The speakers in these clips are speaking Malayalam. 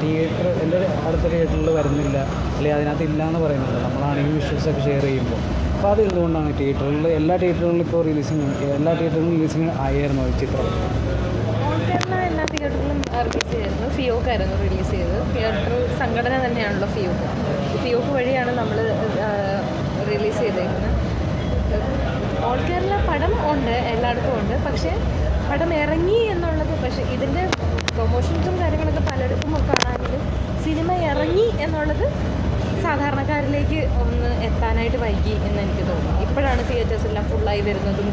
തിയേറ്റർ എൻ്റെ അടുത്ത തിയേറ്ററിൽ വരുന്നില്ല, അല്ലെങ്കിൽ അതിനകത്ത് ഇല്ല എന്ന് പറയുന്നുണ്ട്. നമ്മളാണെങ്കിൽ വിഷ്വൽസൊക്കെ ഷെയർ ചെയ്യുമ്പോൾ. അപ്പോൾ അത് എന്തുകൊണ്ടാണ് തിയേറ്ററുകളിൽ എല്ലാ തിയേറ്ററുകളിലും ഇപ്പോൾ എല്ലാ തിയേറ്ററിലും റിലീസിങ് ആയിരുന്നു ഈ ചിത്രം? എല്ലാ തിയേറ്ററിലും റിലീസ് ചെയ്തിരുന്നു. ഫിയോക്കായിരുന്നു റിലീസ് ചെയ്തത്. തിയേറ്റർ സംഘടന തന്നെയാണല്ലോ ഫിയോക്ക് വഴിയാണ് നമ്മൾ റിലീസ് ചെയ്തേക്കുന്നത്. ഓൾ കേരള പടം ഉണ്ട്, എല്ലായിടത്തും ഉണ്ട്. പക്ഷേ പടം ഇറങ്ങി എന്നുള്ളത്, പക്ഷേ ഇതിൻ്റെ പ്രൊമോഷൻസും കാര്യങ്ങളൊക്കെ പലയിടത്തും കാണാമെങ്കിലും സിനിമ ഇറങ്ങി എന്നുള്ളത് സാധാരണക്കാരിലേക്ക് ഒന്ന് എത്താനായിട്ട് വൈകി എന്ന് എനിക്ക് തോന്നുന്നു. ഇപ്പോഴാണ് തിയേറ്റേഴ്സ് എല്ലാം ഫുള്ളായി വരുന്നതും.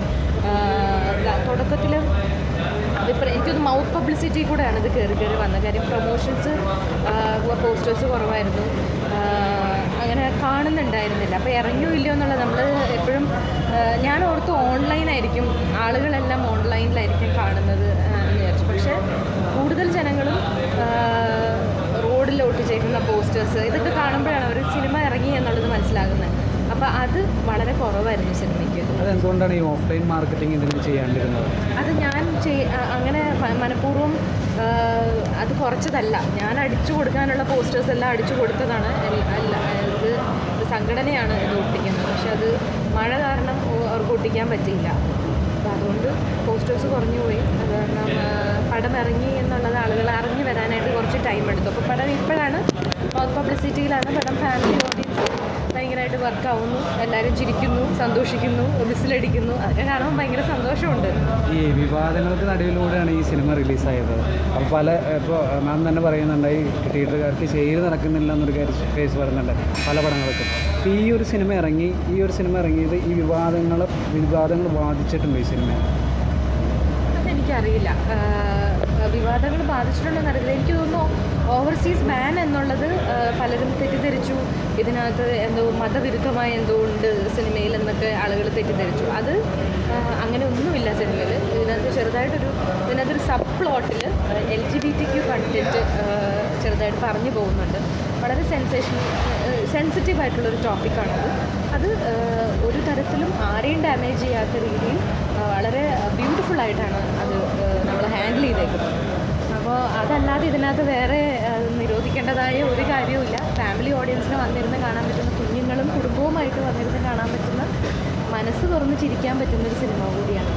തുടക്കത്തിൽ അതിപ്പോൾ എനിക്കൊന്ന് മൗത്ത് പബ്ലിസിറ്റി കൂടെയാണ് ഇത് കയറി വന്നത്. കാര്യം പ്രൊമോഷൻസ് പോസ്റ്റേഴ്സ് കുറവായിരുന്നു, അങ്ങനെ കാണുന്നുണ്ടായിരുന്നില്ല. അപ്പോൾ ഇറങ്ങിയോ ഇല്ലയോ എന്നുള്ളത് നമ്മൾ എപ്പോഴും ഞാൻ ഓർത്ത് ഓൺലൈനായിരിക്കും, ആളുകളെല്ലാം ഓൺലൈനിലായിരിക്കും കാണുന്നത് എന്ന് വിചാരിച്ചു. പക്ഷേ കൂടുതൽ ജനങ്ങളും റോഡിൽ ഒട്ടിച്ചേക്കുന്ന പോസ്റ്റേഴ്സ് ഇതൊക്കെ കാണുമ്പോഴാണ് ഒരു സിനിമ ഇറങ്ങി എന്നുള്ളത് മനസ്സിലാകുന്നത്. അപ്പോൾ അത് വളരെ കുറവായിരുന്നു സിനിമയ്ക്ക്. അതെന്തുകൊണ്ടാണ് ഈ ഓഫ്ലൈൻ മാർക്കറ്റിംഗ് ഇതിന് ചെയ്യാണ്ടിരുന്നത്? അത് ഞാൻ അങ്ങനെ മനഃപൂർവ്വം അത് കുറച്ചതല്ല. ഞാൻ അടിച്ചു കൊടുക്കാനുള്ള പോസ്റ്റേഴ്സ് എല്ലാം അടിച്ചു കൊടുത്തതാണ്. ഇത് സംഘടനയാണ് ഇത് ഒട്ടിക്കുന്നത്. പക്ഷെ അത് മഴ കാരണം അവർക്ക് ഒട്ടിക്കാൻ പറ്റിയില്ല. അപ്പോൾ അതുകൊണ്ട് പോസ്റ്റേഴ്സ് കുറഞ്ഞു പോയി. അത് കാരണം പടം ഇറങ്ങി എന്നുള്ളത് ആളുകൾ അറിഞ്ഞു വരാനായിട്ട് കുറച്ച് ടൈം എടുത്തു. അപ്പോൾ പടം ഇപ്പോഴാണ് മൗത്ത് പബ്ലിസിറ്റിയിലാണ്. പടം ഫാമിലി ഓഡിയൻസ് ഭയങ്കരമായിട്ട് വർക്കാവുന്നു, എല്ലാവരും ചിരിക്കുന്നു, സന്തോഷിക്കുന്നു, വിസിലടിക്കുന്നു. അതൊക്കെ കാണുമ്പോൾ ഭയങ്കര സന്തോഷമുണ്ട്. ഈ വിവാദങ്ങൾക്ക് നടുവിലൂടെയാണ് ഈ സിനിമ റിലീസായത്. അപ്പോൾ ഇപ്പോൾ മാം തന്നെ പറയുന്നുണ്ട് ഈ തിയേറ്ററുകാർക്ക് സെയിൽ നടക്കുന്നില്ല എന്നൊരു കേസ് പറയുന്നുണ്ട് പല പടങ്ങൾക്കും. അപ്പോൾ ഈ ഒരു സിനിമ ഇറങ്ങിയത് ഈ വിവാദങ്ങൾ ബാധിച്ചിട്ടുണ്ട് ഈ സിനിമയെ? അതെനിക്കറിയില്ല. വിവാദങ്ങൾ ബാധിച്ചിട്ടുണ്ടെന്ന് അറിയില്ല. എനിക്ക് തോന്നുന്നു ഓവർസീസ് ബാൻ എന്നുള്ളത് പലരും തെറ്റിദ്ധരിച്ചു. ഇതിനകത്ത് എന്തോ മതവിരുദ്ധമായ എന്തോ ഉണ്ട് സിനിമയിൽ എന്നൊക്കെ ആളുകൾ തെറ്റിദ്ധരിച്ചു. അത് അങ്ങനെ ഒന്നുമില്ല സിനിമയിൽ. ഇതിനകത്തൊരു സബ് പ്ലോട്ടിൽ LGBTQ കണ്ടൻറ്റ് ചെറുതായിട്ട് പറഞ്ഞു പോകുന്നുണ്ട്. വളരെ സെൻസിറ്റീവ് ആയിട്ടുള്ളൊരു ടോപ്പിക്കാണത്. അത് ഒരു തരത്തിലും ആരെയും ഡാമേജ് ചെയ്യാത്ത രീതിയിൽ വളരെ ബ്യൂട്ടിഫുള്ളായിട്ടാണ് അത് നമ്മൾ ഹാൻഡിൽ ചെയ്തേക്കുന്നത്. അപ്പോൾ അതല്ലാതെ ഇതിനകത്ത് വേറെ നിരോധിക്കേണ്ടതായ ഒരു കാര്യവുമില്ല. ഫാമിലി ഓഡിയൻസിന് വന്നിരുന്ന് കാണാൻ പറ്റുന്ന, കുഞ്ഞുങ്ങളും കുടുംബവുമായിട്ട് വന്നിരുന്ന് കാണാൻ പറ്റുന്ന, മനസ്സ് തുറന്ന് ചിരിക്കാൻ പറ്റുന്നൊരു സിനിമ കൂടിയാണ്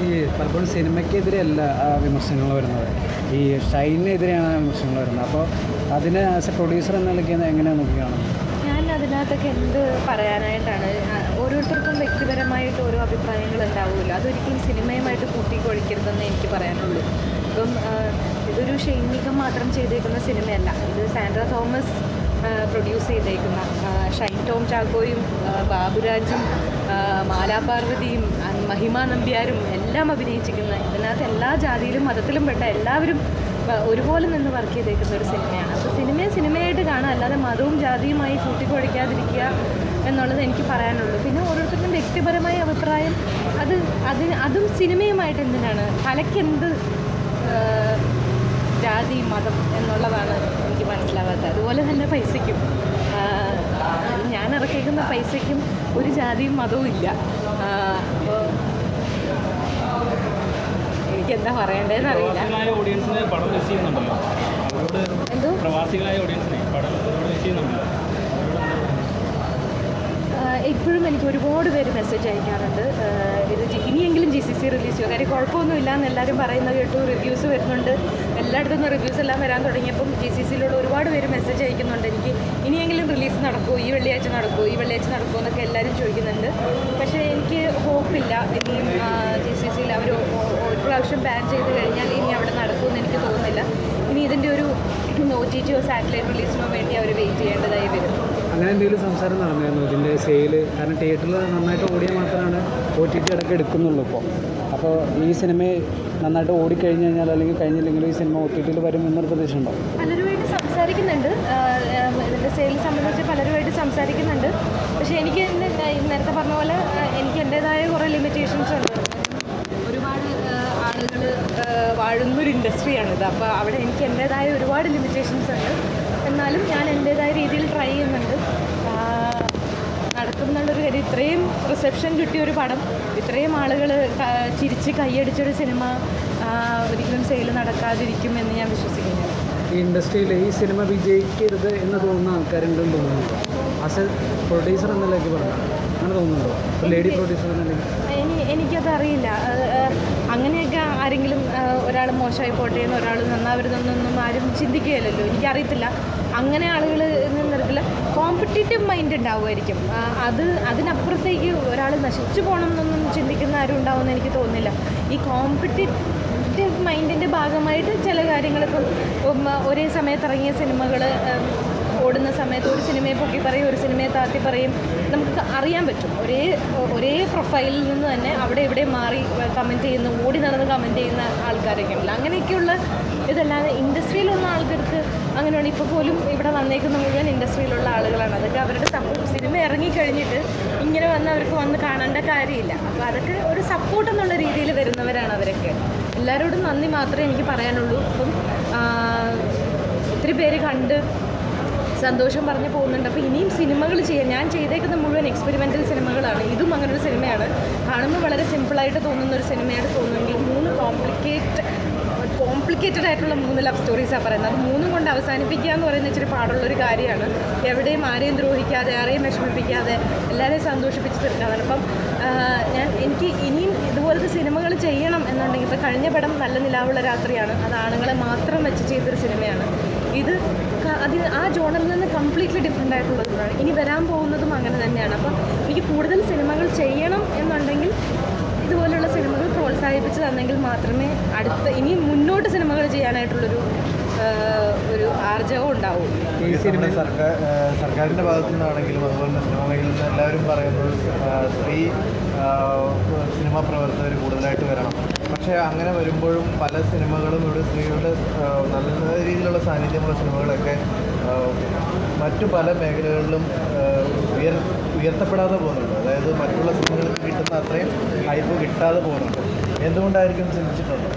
ഈ പലപ്പോഴും സിനിമയ്ക്കെതിരെയല്ല വിമർശനങ്ങൾ വരുന്നത്, ഈ ഷൈനിനെതിരെയാണ് വിമർശനങ്ങൾ വരുന്നത്. അപ്പോൾ അതിനെ ആസ് എ പ്രൊഡ്യൂസർ എന്ന നിലയ്ക്ക് എങ്ങനെയാണ് നോക്കുകയാണ്? ഞാൻ അതിനകത്തൊക്കെ എന്ത് പറയാനായിട്ടാണ്? ഓരോരുത്തർക്കും വ്യക്തിപരമായിട്ട് ഓരോ അഭിപ്രായങ്ങൾ ഉണ്ടാവില്ല. അതൊരിക്കലും സിനിമയുമായിട്ട് കൂട്ടിക്കൊഴിക്കരുതെന്ന് എനിക്ക് പറയാനുള്ളൂ. ഇപ്പം ഇതൊരു ഷൈനികം മാത്രം ചെയ്തേക്കുന്ന സിനിമയല്ല. ഇത് സാൻഡ്ര തോമസ് പ്രൊഡ്യൂസ് ചെയ്തേക്കുന്ന, ഷൈൻ ടോം ചാക്കോയും ബാബുരാജും മാലാപാർവതിയും മഹിമ നമ്പ്യാരും എല്ലാം അഭിനയിച്ചിരിക്കുന്ന, ഇതിനകത്ത് എല്ലാ ജാതിയിലും മതത്തിലും പെട്ട എല്ലാവരും ഒരുപോലെ നിന്ന് വർക്ക് ചെയ്തേക്കുന്ന ഒരു സിനിമയാണ്. അപ്പോൾ സിനിമയായിട്ട് കാണാം, അല്ലാതെ മതവും ജാതിയുമായി കൂട്ടിക്കൊഴിക്കാതിരിക്കുക എന്നുള്ളത് എനിക്ക് പറയാനുള്ളൂ. പിന്നെ ഓരോരുത്തരുടെയും വ്യക്തിപരമായ അഭിപ്രായം അതും സിനിമയുമായിട്ട് എന്തിനാണ്, കലയ്ക്കെന്ത് ജാതി മതം എന്നുള്ളതാണ് എനിക്ക് മനസ്സിലാവാത്തത്. അതുപോലെ തന്നെ പൈസയ്ക്കും, ഞാൻ ഇറക്കിയിരിക്കുന്ന പൈസയ്ക്കും ഒരു ജാതിയും മതവും ഇല്ല. അപ്പോൾ എനിക്കെന്താ പറയേണ്ടതെന്ന് അറിയില്ല. എന്തോ ഇപ്പോഴും എനിക്ക് ഒരുപാട് പേര് മെസ്സേജ് അയക്കാറുണ്ട്, ഇത് ഇനിയെങ്കിലും GCC റിലീസ് ചെയ്യുക. കാര്യം കുഴപ്പമൊന്നുമില്ല എന്ന് എല്ലാവരും പറയുന്നത് കേട്ടു. റിവ്യൂസ് വരുന്നുണ്ട്, എല്ലായിടത്തും നിന്ന് റിവ്യൂസ് എല്ലാം വരാൻ തുടങ്ങിയപ്പം GCCയിലൂടെ ഒരുപാട് പേര് മെസ്സേജ് അയക്കുന്നുണ്ട്, എനിക്ക് ഇനിയെങ്കിലും റിലീസ് നടക്കുമോ, ഈ വെള്ളിയാഴ്ച നടക്കുമോ എന്നൊക്കെ എല്ലാവരും ചോദിക്കുന്നുണ്ട്. പക്ഷേ എനിക്ക് ഹോപ്പില്ല. ഇനിയും GCCയിൽ അവർ ഒരു പ്രാവശ്യം ബാൻ ചെയ്ത് കഴിഞ്ഞാൽ ഇനി അവിടെ നടക്കുമെന്ന് എനിക്ക് തോന്നുന്നില്ല. ഇനി ഇതിൻ്റെ ഒരു OTT സാറ്റലൈറ്റ് റിലീസിനോ വേണ്ടി അവർ വെയിറ്റ് ചെയ്യേണ്ടതായി വരും. അങ്ങനെ എന്തെങ്കിലും സംസാരം നടന്നിരുന്നു ഇതിൻ്റെ സെയിൽ? കാരണം തിയേറ്ററിൽ നന്നായിട്ട് ഓടിയാൽ മാത്രമാണ് OTT അടക്കം എടുക്കുന്നുള്ളൂ ഇപ്പോൾ. അപ്പോൾ ഈ സിനിമ നന്നായിട്ട് ഓടിക്കഴിഞ്ഞ് കഴിഞ്ഞാൽ, അല്ലെങ്കിൽ കഴിഞ്ഞില്ലെങ്കിൽ ഈ സിനിമ OTTയിൽ വരും എന്നൊരു പ്രതീക്ഷ ഉണ്ടോ? പലരുമായിട്ട് സംസാരിക്കുന്നുണ്ട്, ഇതിൻ്റെ സെയിൽ സംബന്ധിച്ച് പലരുമായിട്ട് സംസാരിക്കുന്നുണ്ട്. പക്ഷേ എനിക്ക് നേരത്തെ പറഞ്ഞ പോലെ എനിക്ക് എൻ്റേതായ കുറേ ലിമിറ്റേഷൻസ് ഉണ്ട്. ഒരുപാട് ആളുകൾ വാഴുന്നൊരു ഇൻഡസ്ട്രിയാണിത്. അപ്പോൾ അവിടെ എനിക്ക് എൻ്റേതായ ഒരുപാട് ലിമിറ്റേഷൻസ് ഉണ്ട്. എന്നാലും ഞാൻ എൻ്റേതായ രീതിയിൽ ട്രൈ ചെയ്യുന്നുണ്ട്. നടക്കുമെന്നുള്ളൊരു കാര്യം, ഇത്രയും റിസപ്ഷൻ കിട്ടിയൊരു പടം, ഇത്രയും ആളുകൾ ചിരിച്ച് കൈയടിച്ചൊരു സിനിമ ഒരിക്കലും സെയിൽ നടക്കാതിരിക്കും എന്ന് ഞാൻ വിശ്വസിക്കുന്നു. ഈ ഈ ഇൻഡസ്ട്രിയിൽ ഈ സിനിമ വിജയിക്കരുത് എന്ന് തോന്നുന്ന ആൾക്കാരുണ്ടെന്ന് തോന്നുന്നുണ്ടോ? ആസ് എ പ്രൊഡ്യൂസർ എന്നതിലേക്ക് പറഞ്ഞു അങ്ങനെ തോന്നുന്നുണ്ടോ? ലേഡി പ്രൊഡ്യൂസർ എന്നതിലേക്ക് എനിക്കതറിയില്ല. അങ്ങനെയൊക്കെ ആരെങ്കിലും ഒരാൾ മോശമായി പോട്ടെ എന്ന് ഒരാൾ നന്നാവരുതെന്നൊന്നും ആരും ചിന്തിക്കുകയില്ലല്ലോ. എനിക്കറിയത്തില്ല. അങ്ങനെ ആളുകൾ നിന്നിട്ടില്ല. കോമ്പറ്റീറ്റീവ് മൈൻഡ് ഉണ്ടാവുമായിരിക്കും. അതിനപ്പുറത്തേക്ക് ഒരാൾ നശിച്ചു പോകണം എന്നൊന്നും ചിന്തിക്കുന്ന ആരും ഉണ്ടാവുമെന്ന് എനിക്ക് തോന്നുന്നില്ല. ഈ കോമ്പറ്റീറ്റീവ് മൈൻഡിൻ്റെ ഭാഗമായിട്ട് ചില കാര്യങ്ങളിപ്പം ഒരേ സമയത്ത് ഇറങ്ങിയ സിനിമകൾ ഓടുന്ന സമയത്ത് ഒരു സിനിമയെ പൊക്കി പറയും, ഒരു സിനിമയെ താത്തി പറയും. നമുക്ക് അറിയാൻ പറ്റും. ഒരേ പ്രൊഫൈലിൽ നിന്ന് തന്നെ അവിടെ ഇവിടെ മാറി കമൻറ്റ് ചെയ്യുന്ന, ഓടി നടന്ന് കമൻറ്റ് ചെയ്യുന്ന ആൾക്കാരൊക്കെ ഉണ്ടല്ലോ. അങ്ങനെയൊക്കെയുള്ള ഇതല്ലാതെ ഇൻഡസ്ട്രിയിലുള്ള ആൾക്കാർക്ക് അങ്ങനെയാണ്. ഇപ്പോൾ പോലും ഇവിടെ വന്നേക്കുന്ന മുഴുവൻ ഇൻഡസ്ട്രിയിലുള്ള ആളുകളാണ്. അതൊക്കെ അവരുടെ സിനിമ ഇറങ്ങിക്കഴിഞ്ഞിട്ട് ഇങ്ങനെ അവർക്ക് വന്ന് കാണേണ്ട കാര്യമില്ല. അപ്പോൾ അതൊക്കെ ഒരു സപ്പോർട്ട് എന്നുള്ള രീതിയിൽ വരുന്നവരാണ് അവരൊക്കെ. എല്ലാവരോടും നന്ദി മാത്രമേ എനിക്ക് പറയാനുള്ളൂ. അപ്പം ഒത്തിരി പേര് കണ്ട് സന്തോഷം പറഞ്ഞു പോകുന്നുണ്ട്. അപ്പോൾ ഇനിയും സിനിമകൾ ചെയ്യാൻ ഞാൻ ചെയ്തേക്കുന്ന മുഴുവൻ എക്സ്പെരിമെൻ്റൽ സിനിമകളാണ്. ഇതും അങ്ങനെ ഒരു സിനിമയാണ്. കാണുമ്പോൾ വളരെ സിമ്പിളായിട്ട് തോന്നുന്ന ഒരു സിനിമയായിട്ട് തോന്നുമെങ്കിൽ 3 കോംപ്ലിക്കേറ്റഡ് ആയിട്ടുള്ള 3 ലവ് സ്റ്റോറീസാണ് പറയുന്നത്. അത് 3 കൊണ്ട് അവസാനിപ്പിക്കുക എന്ന് പറയുന്നത് ഇച്ചിരി പാടുള്ളൊരു കാര്യമാണ്. എവിടെയും ആരെയും ദ്രോഹിക്കാതെ, ആരെയും വിഷമിപ്പിക്കാതെ, എല്ലാവരെയും സന്തോഷിപ്പിച്ച് തീർക്കാനാണ്. അപ്പം എനിക്ക് ഇനിയും ഇതുപോലത്തെ സിനിമകൾ ചെയ്യണം എന്നുണ്ടെങ്കിൽ, ഇപ്പോൾ കഴിഞ്ഞ പടം നല്ല നിലാവുള്ള രാത്രിയാണ്. അത് ആണുങ്ങളെ മാത്രം വെച്ച് ചെയ്തൊരു സിനിമയാണ്. ഇത് ആ ജോണറിൽ നിന്ന് കംപ്ലീറ്റ്ലി ഡിഫറെൻ്റ് ആയിട്ടുള്ളതാണ്. ഇനി വരാൻ പോകുന്നതും അങ്ങനെ തന്നെയാണ്. അപ്പം എനിക്ക് കൂടുതൽ സിനിമകൾ ചെയ്യണം എന്നുണ്ടെങ്കിൽ ഇതുപോലുള്ള സിനിമകൾ പ്രോത്സാഹിപ്പിച്ച് തന്നെങ്കിൽ മാത്രമേ ഇനി മുന്നോട്ട് സിനിമകൾ ചെയ്യാനായിട്ടുള്ളൊരു ഒരു ആർജവം ഉണ്ടാവും. ഈ സിനിമ സർക്കാരിൻ്റെ ഭാഗത്തു നിന്നാണെങ്കിലും അതുപോലെ തന്നെ സിനിമ മേഖലയിൽ നിന്ന് എല്ലാവരും പറയുന്നത് സ്ത്രീ സിനിമാ പ്രവർത്തകർ കൂടുതലായിട്ട് വരണം. പക്ഷേ അങ്ങനെ വരുമ്പോഴും പല സിനിമകളും ഇവിടെ സ്ത്രീകളുടെ നല്ല രീതിയിലുള്ള സാന്നിധ്യമുള്ള സിനിമകളൊക്കെ മറ്റു പല മേഖലകളിലും ഉയർത്തപ്പെടാതെ പോകുന്നുണ്ട്. അതായത് മറ്റുള്ള സിനിമകൾക്ക് കിട്ടുന്ന അത്രയും ഹൈപ്പ് കിട്ടാതെ പോകുന്നുണ്ട്. എന്തുകൊണ്ടായിരിക്കും ചിന്തിച്ചിട്ടുണ്ട്?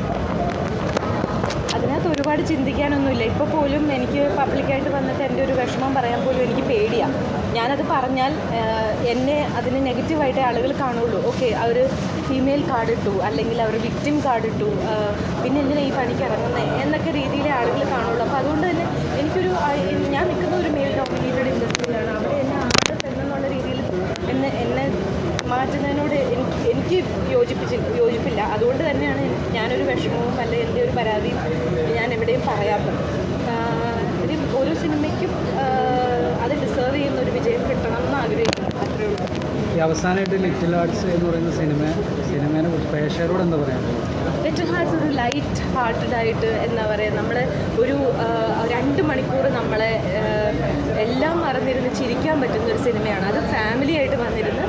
അതിനകത്ത് ഒരുപാട് ചിന്തിക്കാനൊന്നുമില്ല. ഇപ്പോൾ പോലും എനിക്ക് പബ്ലിക്കായിട്ട് വന്നിട്ട് എൻ്റെ ഒരു വിഷമം പറയാൻ പോലും എനിക്ക് പേടിയാണ്. ഞാനത് പറഞ്ഞാൽ എന്നെ അതിന് നെഗറ്റീവായിട്ടേ ആളുകൾ കാണുള്ളൂ. ഓക്കെ, അവർ ഫീമെയിൽ കാർഡ് ഇട്ടു, അല്ലെങ്കിൽ അവർ വിക്ടിം കാർഡ് ഇട്ടു, പിന്നെ എന്തിനാണ് ഈ പണിക്ക് ഇറങ്ങുന്നത് എന്നൊക്കെ രീതിയിലെ ആളുകൾ കാണുള്ളൂ. അപ്പോൾ അതുകൊണ്ട് തന്നെ ഞാൻ നിൽക്കുന്ന ഒരു മെയിൽ ഡോമിനേറ്റഡ് ഇൻഡസ്ട്രിയിലാണ്. അവിടെ എന്നെ ആട് പെണ്ണെന്നുള്ള രീതിയിൽ എന്നെ മാറ്റുന്നതിനോട് എനിക്ക് യോജിപ്പില്ല. അതുകൊണ്ട് തന്നെയാണ് ഞാനൊരു വിഷമവും അല്ലെങ്കിൽ എൻ്റെ ഒരു പരാതിയും ഞാൻ എവിടെയും പറയാത്തത്. ഓരോ സിനിമയ്ക്കും അത് ഡിസേർവ് ചെയ്യുന്ന ഒരു വിജയം കിട്ടണം എന്ന് ആഗ്രഹിക്കുന്നു. അത്രേ ഉള്ളൂ. ഈ അവസാനമായിട്ട് ലിറ്റിൽ ആർട്സ് എന്ന് പറയുന്ന സിനിമേനെ കുറിച്ച് പ്രേക്ഷകരോട് എന്താ പറയാ? ലിറ്റിൽ ഹാർട്സ് ഒരു ലൈറ്റ് ഹാർട്ടഡ് ആയിട്ട് എന്താ പറയുക, നമ്മളെ ഒരു 2 മണിക്കൂർ നമ്മളെ എല്ലാം മറന്നിരുന്ന് ചിരിക്കാൻ പറ്റുന്ന ഒരു സിനിമയാണ്. അത് ഫാമിലി ആയിട്ട് വന്നിരുന്ന്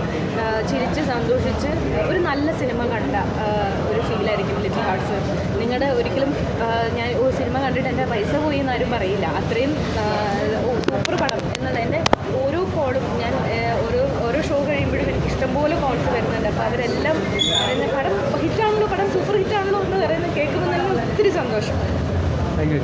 ചിരിച്ച് സന്തോഷിച്ച് ഒരു നല്ല സിനിമ കണ്ട ഒരു ഫീലായിരിക്കും ലിറ്റിൽ ഹാർട്സ്. നിങ്ങളുടെ ഒരിക്കലും ഞാൻ ഒരു സിനിമ കണ്ടിട്ട് എൻ്റെ പൈസ പോയി എന്നാരും പറയില്ല. അത്രയും സൂപ്പർ പടം എന്നുള്ളതിൻ്റെ ഓരോ കോളും ഞാൻ ഓരോ ഷോ കഴിയുമ്പോഴും എനിക്ക് ഇഷ്ടംപോലെ കോൾസ് വരുന്നുണ്ട്. അപ്പോൾ അവരെല്ലാം പറയുന്ന പടം ഹിറ്റാണല്ലോ, പടം സൂപ്പർ ഹിറ്റാണല്ലോ എന്ന് പറയുന്നത് കേൾക്കുമ്പോൾ തന്നെ ഒത്തിരി സന്തോഷം. Thank you.